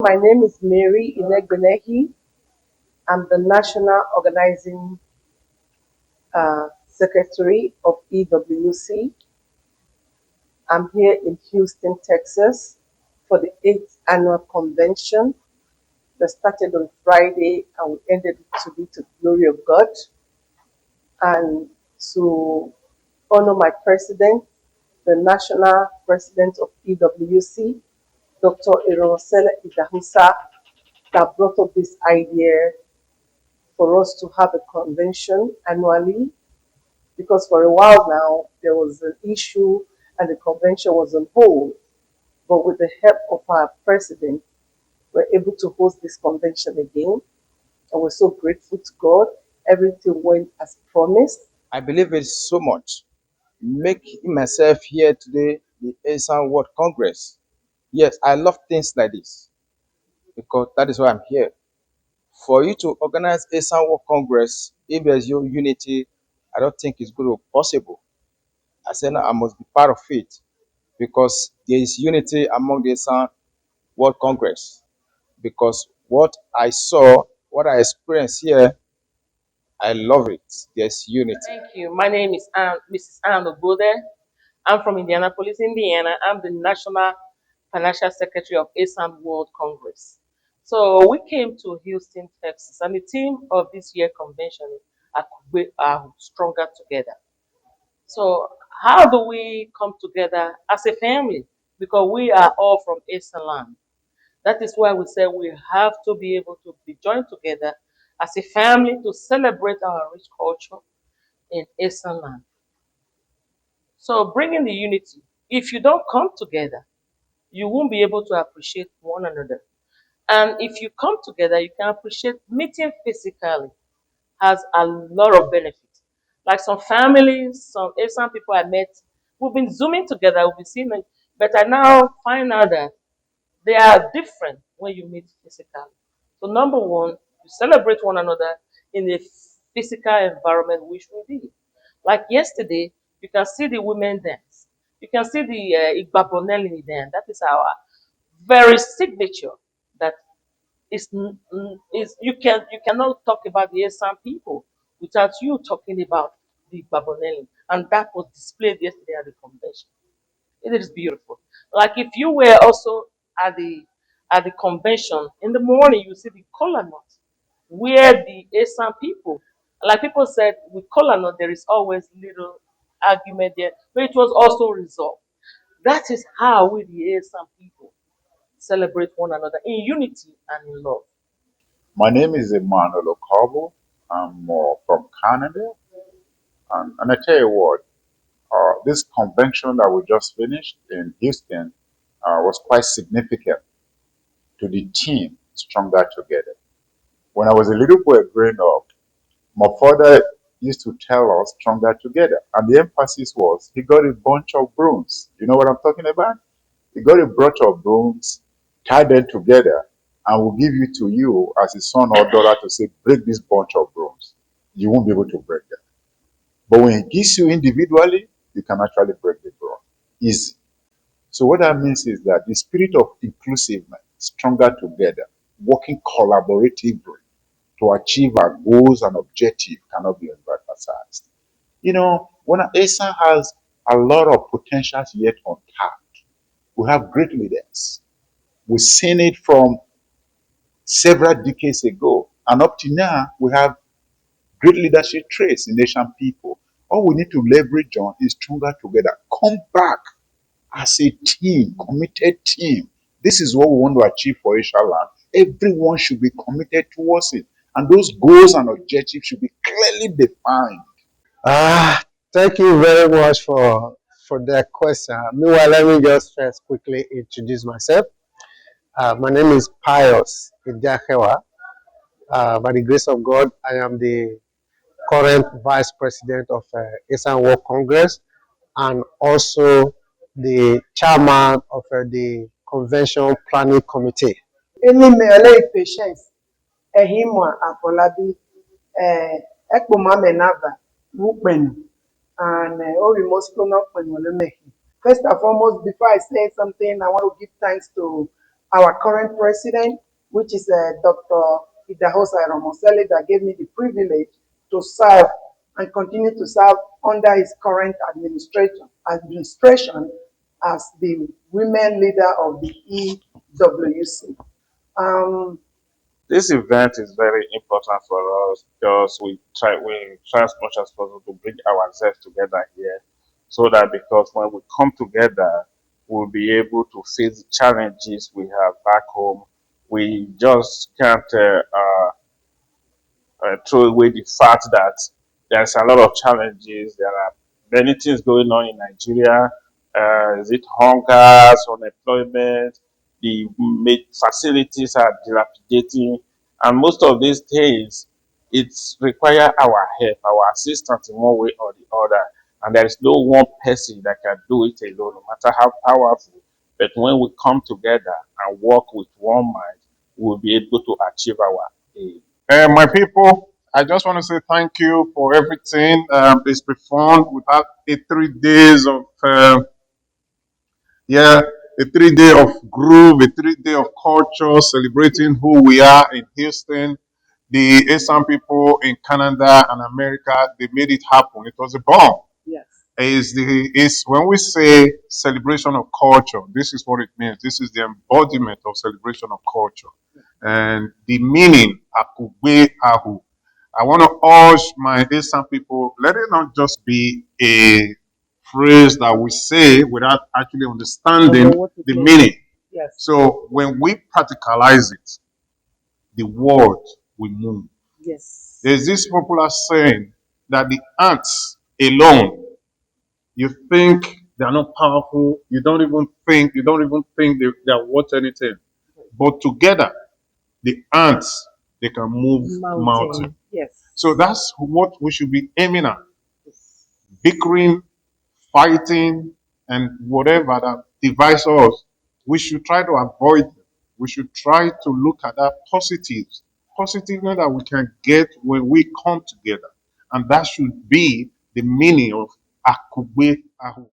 My name is Mary Inegbenehi. I'm the National Organizing Secretary of EWC. I'm here in Houston, Texas for the 8th annual convention that started on Friday and we ended to be to the glory of God. And to honor my president, the national president of EWC, Dr. Erosele Idahusa, that brought up this idea for us to have a convention annually, because for a while now there was an issue and the convention was on hold. But with the help of our president, we're able to host this convention again, and we're so grateful to God. Everything went as promised. I believe it so much. Making myself here today, the Esan World Congress. Yes, I love things like this because that is why I'm here. For you to organize Esan World Congress, if there's no unity, I don't think it's going to be possible. I said now I must be part of it because there is unity among the Esan World Congress. Because what I saw, what I experienced here, I love it. There's unity. Thank you. My name is Mrs. Anne Obode. I'm from Indianapolis, Indiana. I'm the National Financial Secretary of Esan World Congress. So we came to Houston, Texas, and the theme of this year convention is we are stronger together. So how do we come together as a family? Because we are all from Esan land. That is why we say we have to be able to be joined together as a family to celebrate our rich culture in Esan land. So bringing the unity. If you don't come together, you won't be able to appreciate one another. And if you come together, you can appreciate meeting physically has a lot of benefits. Like some families, some people I met, we've been zooming together, we've been seeing it, but I now find out that they are different when you meet physically. So number one, you celebrate one another in a physical environment which we be. Like yesterday, you can see the women dance. You can see the Igbabonelli dance. That is our very signature. That is you cannot talk about the Esan people without you talking about the Babonelli, and that was displayed yesterday at the convention. It is beautiful. Like if you were also at the convention in the morning, you see the kola nut, where the Esan people, like people said, with kola nut there is always little argument there, but it was also resolved. That is how we the Esan people celebrate one another in unity and in love. My name is Emmanuel Okabo. I'm from Canada. And I tell you what, this convention that we just finished in Houston was quite significant to the team Stronger Together. When I was a little boy growing up, my father used to tell us Stronger Together. And the emphasis was he got a bunch of brooms. You know what I'm talking about? He got a bunch of brooms, tied them together, and will give it to you as a son or daughter to say, break this bunch of brooms. You won't be able to break them. But when he gives you individually, you can actually break the broom. Easy. So what that means is that the spirit of inclusiveness, stronger together, working collaboratively to achieve our goals and objectives cannot be emphasized. You know, when ASA has a lot of potentials yet untapped, we have great leaders. We've seen it from several decades ago. And up to now, we have great leadership traits in Asian people. All we need to leverage on is stronger together. Come back as a team, committed team. This is what we want to achieve for Asia land. Everyone should be committed towards it. And those goals and objectives should be clearly defined. Ah, thank you very much for that question. Meanwhile, let me just first quickly introduce myself. My name is Pius Idahewa. By the grace of God, I am the current Vice President of Esan World Congress and also the Chairman of the Convention Planning Committee. Emi me ole patience ehimwa Afolabi ekpoma menava wukpenu and ori mosko no penu ole mehi. First and foremost, before I say something, I want to give thanks to our current president, which is Dr. Idahosa Romosele, that gave me the privilege to serve and continue to serve under his current administration as the women leader of the EWC. Um, This event is very important for us because we try as much as possible to bring ourselves together here, so that because when we come together, we'll be able to face the challenges we have back home. We just can't throw away the fact that there's a lot of challenges. There are many things going on in Nigeria. Is it hunger, unemployment? The facilities are dilapidating, and most of these things it's require our help, our assistance in one way or the other. And there is no one person that can do it alone, no matter how powerful. But when we come together and work with one mind, we'll be able to achieve our aim. My people, I just want to say thank you for everything. It's been fun. We've had 3 days of yeah, a 3 day of groove, a 3 day of culture, celebrating who we are in Houston. The Esan people in Canada and America, they made it happen. It was a bomb. yes. Is when we say celebration of culture, this is what it means. This is the embodiment of celebration of culture. And the meaning, akugbe ahu. I want to urge my Esan people, let it not just be a phrase that we say without actually understanding the meaning. Yes. So when we practicalize it, the world will move. Yes. There's this popular saying that the ants alone, you think they are not powerful, you don't even think they are worth anything. But together, the ants, they can move mountain. Yes. So that's what we should be aiming at. Bickering, fighting, and whatever that divides us, we should try to avoid them. We should try to look at that positively that we can get when we come together. And that should be the meaning of Akugbe Ahu.